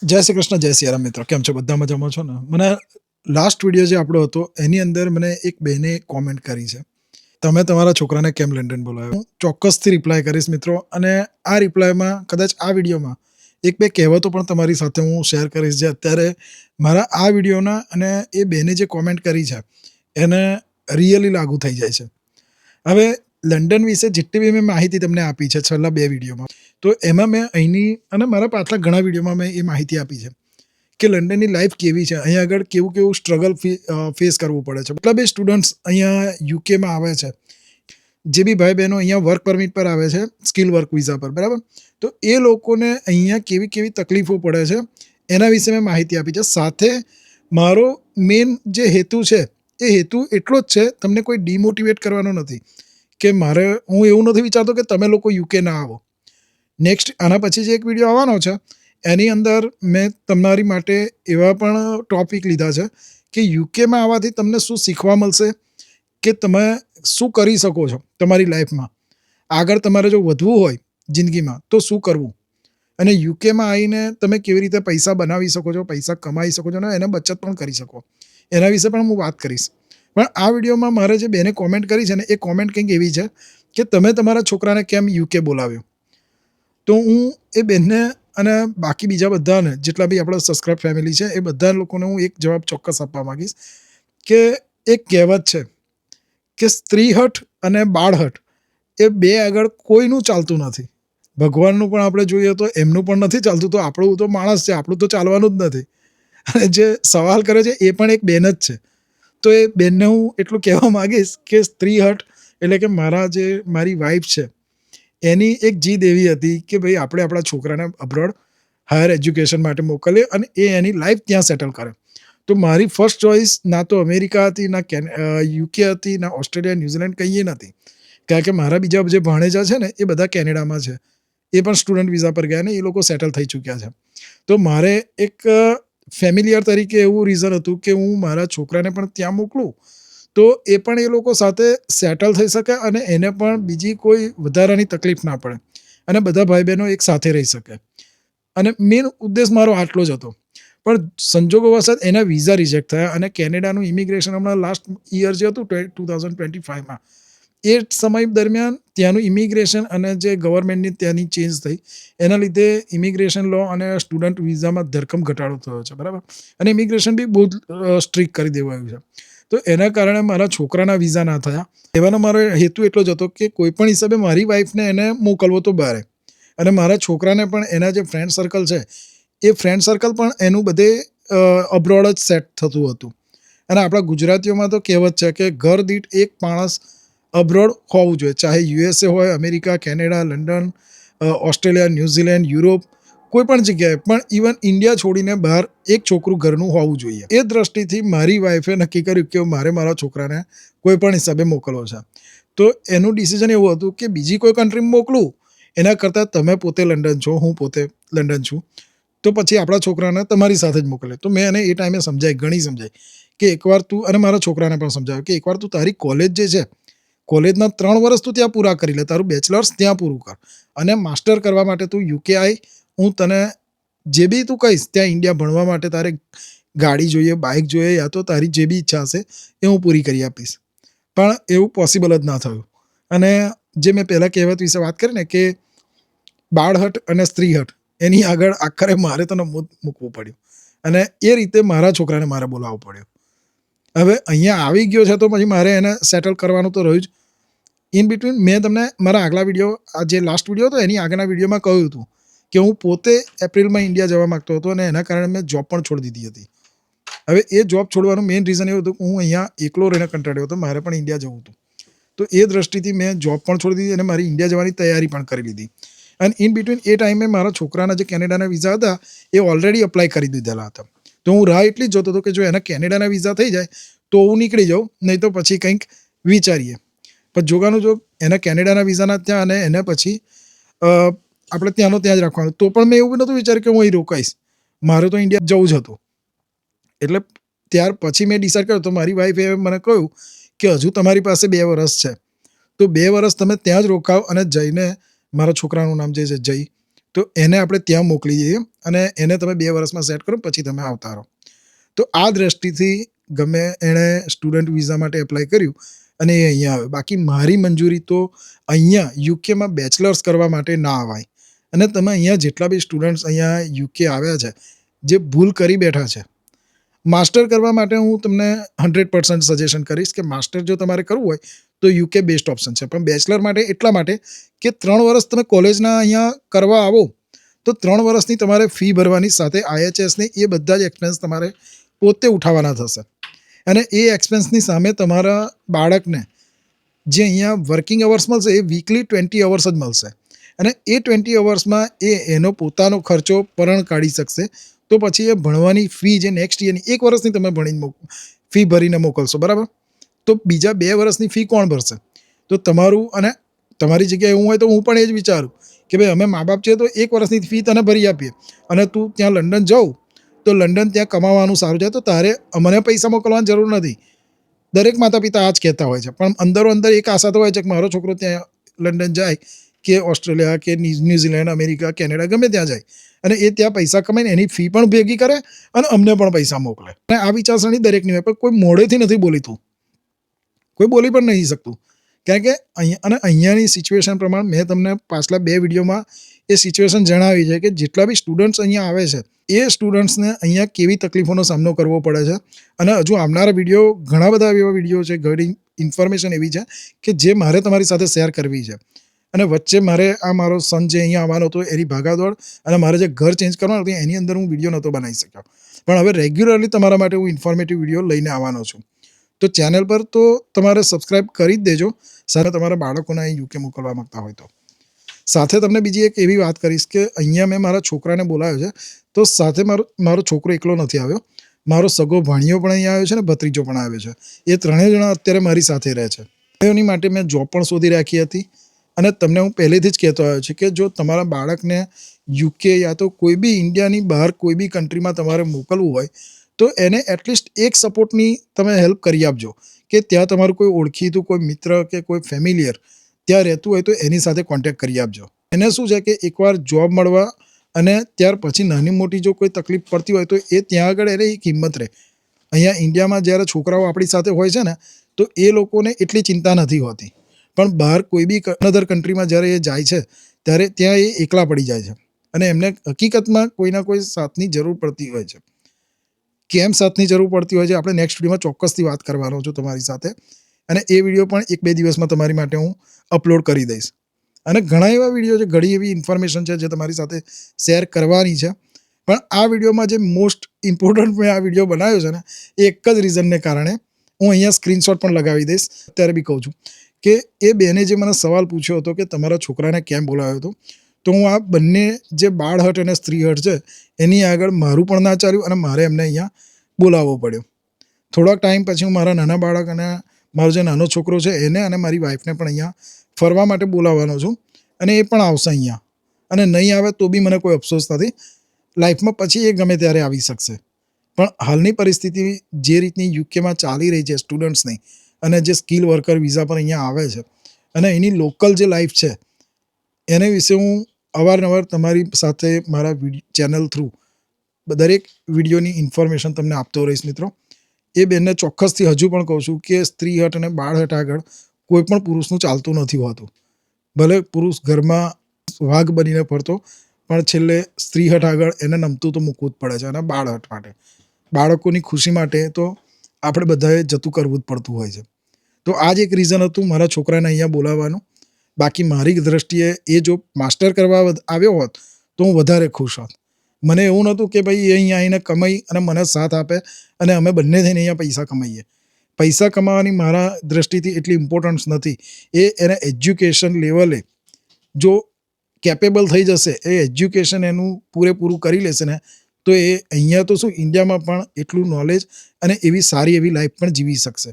જય શ્રી કૃષ્ણ, જય સિયારામ મિત્રો. કેમ છો? બધા મજામાં છો ને? મને લાસ્ટ વિડીયો જે આપણો હતો એની અંદર મને એક બહેને કોમેન્ટ કરી છે, તમે તમારા છોકરાને કેમ લંડન બોલાવ્યો? હું ચોક્કસથી રિપ્લાય કરીશ મિત્રો, અને આ રિપ્લાયમાં કદાચ આ વિડીયોમાં એક બે કહેવતો પણ તમારી સાથે હું શેર કરીશ જે અત્યારે મારા આ વિડીયોના અને એ બહેને જે કોમેન્ટ કરી છે એને રિયલી લાગુ થઈ જાય છે. હવે લંડન વિશે જેટલી બી મેં માહિતી તમને આપી છે છેલ્લા 2 વિડીયોમાં, તો એમાં મેં અહીંની અને મારા પાછલા ઘણા વિડીયોમાં મેં એ માહિતી આપી છે કે લંડનની લાઈફ કેવી છે, અહીંયા આગળ કેવું સ્ટ્રગલ ફેસ કરવું પડે છે. એટલા બે સ્ટુડન્ટ્સ અહીંયા યુકેમાં આવે છે, જે બી ભાઈ બહેનો અહીંયા વર્ક પરમિટ પર આવે છે, સ્કિલ વર્ક વિઝા પર, બરાબર? તો એ લોકોને અહીંયા કેવી તકલીફો પડે છે એના વિશે મેં માહિતી આપી છે. સાથે મારો મેન જે હેતુ છે એ હેતુ એટલો જ છે, તમને કોઈ ડિમોટિવેટ કરવાનો નથી કે હું એવું નથી વિચારતો કે તમે લોકો યુકે ના આવો. નેક્સ્ટ આના પછી જે એક વિડીયો આવવાનો છે એની અંદર મેં તમારી માટે એવા પણ ટોપિક લીધા છે કે યુકેમાં આવવાથી તમને શું શીખવા મળશે, કે તમે શું કરી શકો છો તમારી લાઈફમાં, આગળ તમારે જો વધવું હોય જિંદગીમાં તો શું કરવું, અને યુકેમાં આવીને તમે કેવી રીતે પૈસા બનાવી શકો છો, પૈસા કમાઈ શકો છો અને એને બચત પણ કરી શકો, એના વિશે પણ હું વાત કરીશ. પણ આ વિડીયોમાં મારે જે બેને કોમેન્ટ કરી છે ને, એ કોમેન્ટ કંઈક એવી છે કે તમે તમારા છોકરાને કેમ યુકે બોલાવ્યો. તો હું એ બેનને અને બાકી બીજા બધાને જેટલા બી આપણા સબસ્ક્રાઇબ ફેમિલી છે એ બધા લોકોને હું એક જવાબ ચોક્કસ આપવા માંગીશ કે એક કહેવત છે કે સ્ત્રીહઠ અને બાળહઠ એ બે આગળ કોઈનું ચાલતું નથી. ભગવાનનું પણ આપણે જોઈએ તો એમનું પણ નથી ચાલતું, તો આપણું તો માણસ છે, આપણું તો ચાલવાનું જ નથી. અને જે સવાલ કરે છે એ પણ એક બેન જ છે. તો એ બેનને હું એટલું કહેવા માંગીશ કે સ્ત્રીહઠ એટલે કે મારી વાઈફ છે એની એક જીદ એવી હતી કે ભાઈ આપણે આપણા છોકરાને અબ્રોડ હાયર એજ્યુકેશન માટે મોકલીએ અને એ એની લાઈફ ત્યાં સેટલ કરે. તો મારી ફર્સ્ટ ચોઇસ ના તો અમેરિકા હતી, ના યુકે હતી, ના ઓસ્ટ્રેલિયા, ન્યૂઝીલેન્ડ કંઈ નથી. કારણ કે મારા બીજા જે ભાણેજા છે ને એ બધા કેનેડામાં છે, એ પણ સ્ટુડન્ટ વિઝા પર ગયા ને એ લોકો સેટલ થઈ ચૂક્યા છે. તો મારે એક ફેમિલિયર તરીકે એવું રીઝન હતું કે હું મારા છોકરાને પણ ત્યાં મોકલું તો એ પણ એ લોકો સાથે સેટલ થઈ શકે અને એને પણ બીજી કોઈ વધારાની તકલીફ ના પડે અને બધા ભાઈ બહેનો એક સાથે રહી શકે. અને મેન ઉદ્દેશ મારો આટલો જ હતો. પણ સંજોગોવશાત એના વિઝા રિજેક્ટ થયા અને કેનેડાનું ઇમિગ્રેશન હમણાં લાસ્ટ યર જે હતું 2025માં, એ સમય દરમિયાન ત્યાંનું ઇમિગ્રેશન અને જે ગવર્મેન્ટની ત્યાંની ચેન્જ થઈ એના લીધે ઇમિગ્રેશન લો અને સ્ટુડન્ટ વિઝામાં ધરખમ ઘટાડો થયો છે, બરાબર? અને ઇમિગ્રેશન બી બહુ સ્ટ્રિક્ટ કરી દેવાયું છે. તો એના કારણે મારા છોકરાના વિઝા ના થયા. એવાનો મારો હેતુ એટલો જ હતો કે કોઈ પણ હિસાબે મારી વાઈફને એને મોકલવો તો બહાર, અને મારા છોકરાને પણ એના જે ફ્રેન્ડ સર્કલ છે એ ફ્રેન્ડ સર્કલ પણ એનું બધે અબ્રોડ જ સેટ થતું હતું. અને આપણા ગુજરાતીઓમાં તો કહેવત છે કે ઘર દીઠ એક માણસ અબ્રોડ હોવું જોઈએ, ચાહે યુએસએ હોય, America, Canada, London, Australia, New Zealand, Europe, કોઈ પણ જગ્યાએ, પણ ઇવન ઇન્ડિયા છોડીને બહાર એક છોકરું ઘરનું હોવું જોઈએ. એ દ્રષ્ટિથી મારી વાઈફે નક્કી કર્યું કે મારે મારા છોકરાને કોઈ પણ હિસાબે મોકલવો છે. તો એનું ડિસિઝન એવું હતું કે બીજી કોઈ કન્ટ્રીમાં મોકલું એના કરતાં તમે પોતે લંડન છો, હું પોતે લંડન છું, તો પછી આપણા છોકરાને તમારી સાથે જ મોકલે. તો મેં એને એ ટાઈમે ઘણી સમજાઈ કે એકવાર તું, અને મારા છોકરાને પણ સમજાવ્યું કે એકવાર તું તારી કોલેજ જે છે, કોલેજના 3 વર્ષ તું ત્યાં પૂરા કરી લે, તારું બેચલર્સ ત્યાં પૂરું કર અને માસ્ટર કરવા માટે તું યુકે આવી. હું તને જે બી તું કહીશ ત્યાં ઇન્ડિયા ભણવા માટે તારે ગાડી જોઈએ, બાઇક જોઈએ, યા તો તારી જે બી ઈચ્છા હશે એ હું પૂરી કરી આપીશ. પણ એવું પોસિબલ જ ના થયું. અને જે મેં પહેલાં કહેવત વિશે વાત કરી ને કે બાળહટ અને સ્ત્રીહટ, એની આગળ આખરે મારે તને મૂકવું પડ્યું અને એ રીતે મારા છોકરાને મારે બોલાવવો પડ્યો. હવે અહીંયા આવી ગયો છે તો પછી મારે એને સેટલ કરવાનું તો રહ્યું જ. ઇન બિટવીન મેં તમને મારા આગલા વિડીયો, આ જે લાસ્ટ વિડીયો હતો એની આગળના વિડીયોમાં કહ્યું હતું કે હું પોતે એપ્રિલમાં ઇન્ડિયા જવા માગતો હતો અને એના કારણે મેં જોબ પણ છોડી દીધી હતી. હવે એ જોબ છોડવાનું મેઇન રીઝન એવું હતું કે હું અહીંયા એકલો રહીને કંટાળ્યો હતો, મારે પણ ઇન્ડિયા જવું હતું. તો એ દ્રષ્ટિથી મેં જોબ પણ છોડી દીધી અને મારી ઇન્ડિયા જવાની તૈયારી પણ કરી લીધી. અને ઇન બિટવીન એ ટાઈમે મારા છોકરાના જે કેનેડાના વિઝા હતા એ ઓલરેડી અપ્લાય કરી દીધેલા હતા. તો હું રાહ એટલી જ જોતો હતો કે જો એના કેનેડાના વિઝા થઈ જાય તો હું નીકળી જાઉં, નહીં તો પછી કંઈક વિચારીએ. પણ જોગાનું જો એના કેનેડાના વિઝાના ત્યાં અને એને પછી આપણે ત્યાંનો ત્યાં જ રાખવાનું. તો પણ મેં એવું નહોતું વિચાર્યું કે હું અહીં રોકાઈશ, મારે તો ઇન્ડિયા જવું જ હતું. એટલે ત્યાર પછી મેં ડિસાઇડ કર્યો. તો મારી વાઈફે મને કહ્યું કે હજુ તમારી પાસે 2 વર્ષ છે, તો 2 વર્ષ તમે ત્યાં જ રોકાવ અને જઈને, મારા છોકરાનું નામ જે છે જય, તો એને આપણે ત્યાં મોકલી દઈએ અને એને તમે 2 વર્ષમાં સેટ કરો પછી તમે આવતા રહો. તો આ દ્રષ્ટિથી ગમે એણે સ્ટુડન્ટ વિઝા માટે એપ્લાય કર્યું અને એ અહીંયા આવે. બાકી મારી મંજૂરી તો અહીંયા યુકેમાં બેચલર્સ કરવા માટે ના અવાય. અને તમે અહીંયા જેટલા બી સ્ટુડન્ટ્સ અહીંયા યુકે આવ્યા છે, જે ભૂલ કરી બેઠા છે, માસ્ટર કરવા માટે હું તમને 100% સજેશન કરીશ કે માસ્ટર જો તમારે કરવું હોય તો યુકે બેસ્ટ ઓપ્શન છે. પણ બેચલર માટે એટલા માટે કે 3 વર્ષ તમે કોલેજના અહીંયા કરવા આવો તો 3 વર્ષની તમારે ફી ભરવાની સાથે IHSની એ બધા જ એક્સપેન્સ તમારે પોતે ઉઠાવવાના થશે. અને એ એક્સપેન્સની સામે તમારા બાળકને જે અહીંયા વર્કિંગ અવર્સ મળશે એ વીકલી 20 અવર્સ જ મળશે. અને એ 20 અવર્સમાં એનો પોતાનો ખર્ચો પરણ કાઢી શકશે. તો પછી એ ભણવાની ફી જે નેક્સ્ટ યરની 1 વર્ષની તમે ભણીને ફી ભરીને મોકલશો, બરાબર? તો બીજા 2 વર્ષની ફી કોણ ભરશે? તો તમારું અને તમારી જગ્યાએ એવું હોય તો હું પણ એ જ વિચારું કે ભાઈ અમે મા બાપ છીએ તો 1 વર્ષની ફી તને ભરી આપીએ અને તું ત્યાં લંડન જાઉં તો લંડન ત્યાં કમાવાનું સારું છે તો તારે અમને પૈસા મોકલવાની જરૂર નથી. દરેક માતા પિતા આ જ કહેતા હોય છે. પણ અંદરો અંદર એક આશા તો હોય છે કે મારો છોકરો ત્યાં લંડન જાય કે ઓસ્ટ્રેલિયા કે ન્યૂઝીલેન્ડ, અમેરિકા, કેનેડા ગમે ત્યાં જાય અને એ ત્યાં પૈસા કમાઈને એની ફી પણ ભેગી કરે અને અમને પણ પૈસા મોકલે. અને આ વિચારસરણી દરેકની હોય, પણ કોઈ મોઢેથી નથી બોલીતું, કોઈ બોલી પણ નહીં શકતું. કારણ કે અહીંયાની સિચ્યુએશન પ્રમાણે મેં તમને પાછલા 2 વિડીયોમાં એ સિચ્યુએશન જણાવી છે કે જેટલા બી સ્ટુડન્ટ્સ અહીંયા આવે છે એ સ્ટુડન્ટ્સને અહીંયા કેવી તકલીફોનો સામનો કરવો પડે છે. અને હજુ આવનારા વિડીયો ઘણા બધા એવા વિડીયો છે, ઘણી ઇન્ફોર્મેશન એવી છે કે જે મારે તમારી સાથે શેર કરવી છે. અને વચ્ચે મારે આ મારો સન જે અહીંયા આવવાનો હતો એની ભાગાદોડ અને મારે જે ઘર ચેન્જ કરવાનું હતું એની અંદર હું વિડીયો નહોતો બનાવી શક્યો. પણ હવે રેગ્યુલરલી તમારા માટે હું ઇન્ફોર્મેટિવ વિડીયો લઈને આવવાનો છું. તો ચેનલ પર તો તમારે સબસ્ક્રાઈબ કરી જ દેજો, સાથે તમારા બાળકોને અહીં યુકે મોકલવા માંગતા હોય તો. સાથે તમને બીજી એક એવી વાત કરીશ કે અહીંયા મેં મારા છોકરાને બોલાવ્યો છે તો સાથે મારો છોકરો એકલો નથી આવ્યો, મારો સગો ભાણિયો પણ અહીંયા આવ્યો છે અને ભત્રીજો પણ આવ્યો છે. એ ત્રણેય જણા અત્યારે મારી સાથે રહે છે. એની માટે મેં જોબ પણ શોધી રાખી હતી. અને તમને હું પહેલેથી જ કહેતો આવ્યો છું કે જો તમારા બાળકને યુકે યા તો કોઈ બી ઇન્ડિયાની બહાર કોઈ બી કન્ટ્રીમાં તમારે મોકલવું હોય તો એને એટલીસ્ટ એક સપોર્ટની તમે હેલ્પ કરી આપજો કે ત્યાં તમારું કોઈ ઓળખીતું કોઈ મિત્ર કે કોઈ ફેમિલિયર ત્યાં રહેતું હોય તો એની સાથે કોન્ટેક્ટ કરી આપજો. એને શું છે કે એકવાર જોબ મળવા અને ત્યાર પછી નાની મોટી જો કોઈ તકલીફ પડતી હોય તો એ ત્યાં આગળ એને એક હિંમત રહે. અહીંયા ઇન્ડિયામાં જ્યારે છોકરાઓ આપણી સાથે હોય છે ને તો એ લોકોને એટલી ચિંતા નથી હોતી. પણ બહાર કોઈ બી અનધર કન્ટ્રીમાં જ્યારે એ જાય છે ત્યારે ત્યાં એ એકલા પડી જાય છે અને એમને હકીકતમાં કોઈના કોઈ સાથની જરૂર પડતી હોય છે. કેમ સાથની જરૂર પડતી હોય છે આપણે નેક્સ્ટ વિડીયોમાં ચોક્કસથી વાત કરવાનો છું તમારી સાથે. અને એ વિડીયો પણ 1-2 દિવસમાં તમારી માટે હું અપલોડ કરી દઈશ. અને ઘણા એવા વિડીયો છે, ઘણી એવી ઇન્ફોર્મેશન છે જે તમારી સાથે શેર કરવાની છે. પણ આ વિડીયોમાં જે મોસ્ટ ઇમ્પોર્ટન્ટ મેં આ વિડીયો બનાવ્યો છે ને એ એક જ રીઝનને કારણે હું અહીંયા સ્ક્રીનશોટ પણ લગાવી દઈશ. અત્યારે બી કહું છું કે એ બેને જે મને સવાલ પૂછ્યો હતો કે તમારા છોકરાને કેમ બોલાવ્યો હતો, તો હું આ બંને જે બાળ હટ અને સ્ત્રી હટ છે એની આગળ મારું પણ ના ચાલ્યું અને મારે એમને અહીંયા બોલાવવો પડ્યો. થોડાક ટાઈમ પછી હું મારા નાના બાળક અને મારો જે નાનો છોકરો છે એને અને મારી વાઈફને પણ અહીંયા ફરવા માટે બોલાવવાનો છું અને એ પણ આવશે અહીંયા. અને નહીં આવે તો બી મને કોઈ અફસોસ નથી, લાઈફમાં પછી એ ગમે ત્યારે આવી શકશે. પણ હાલની પરિસ્થિતિ જે રીતની યુકેમાં ચાલી રહી છે સ્ટુડન્ટ્સની અને જે સ્કિલ વર્કર વિઝા પર અહીંયા આવે છે અને એની લોકલ જે લાઈફ છે એને વિશે હું અવારનવાર તમારી સાથે મારા ચેનલ થ્રુ દરેક વિડીયોની ઇન્ફોર્મેશન તમને આપતો રહીશ મિત્રો. એ બેનને ચોક્કસથી હજુ પણ કહું છું કે સ્ત્રી હટ અને બાળ હટ આગળ કોઈ પણ પુરુષનું ચાલતું નથી હોતું. ભલે પુરુષ ઘરમાં વાઘ બનીને ફરતો પણ છેલ્લે સ્ત્રી હટ આગળ એને નમતું તો મૂકવું જ પડે છે. અને બાળ હટ માટે બાળકોની ખુશી માટે તો આપણે બધાએ જતું કરવું જ પડતું હોય છે. તો આ જ એક રીઝન હતું મારા છોકરાને અહીંયા બોલાવવાનું. બાકી મારી દ્રષ્ટિએ એ જો માસ્ટર કરવા આવ્યો હોત તો હું વધારે ખુશ હોત. મને એવું નહોતું કે ભાઈ એ અહીંયા આવીને કમાઈ અને મને સાથ આપે અને અમે બંને થઈને અહીંયા પૈસા કમાઈએ. પૈસા કમાવાની મારા દ્રષ્ટિથી એટલી ઇમ્પોર્ટન્સ નથી. એને એજ્યુકેશન લેવલે જો કેપેબલ થઈ જશે, એ એજ્યુકેશન એનું પૂરેપૂરું કરી લેશે ને તો એ અહીંયા તો શું ઇન્ડિયામાં પણ એટલું નોલેજ અને એવી સારી એવી લાઈફ પણ જીવી શકશે.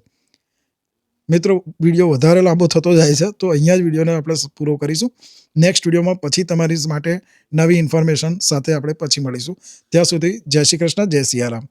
મિત્રો વિડીયો વધારે લાંબો થતો જાય છે તો અહીંયા જ વિડીયોને આપણે પૂરો કરીશું. નેક્સ્ટ વિડીયોમાં પછી તમારી માટે નવી ઇન્ફોર્મેશન સાથે આપણે પછી મળીશું. ત્યાં સુધી જય શ્રી કૃષ્ણ, જય સિયારામ.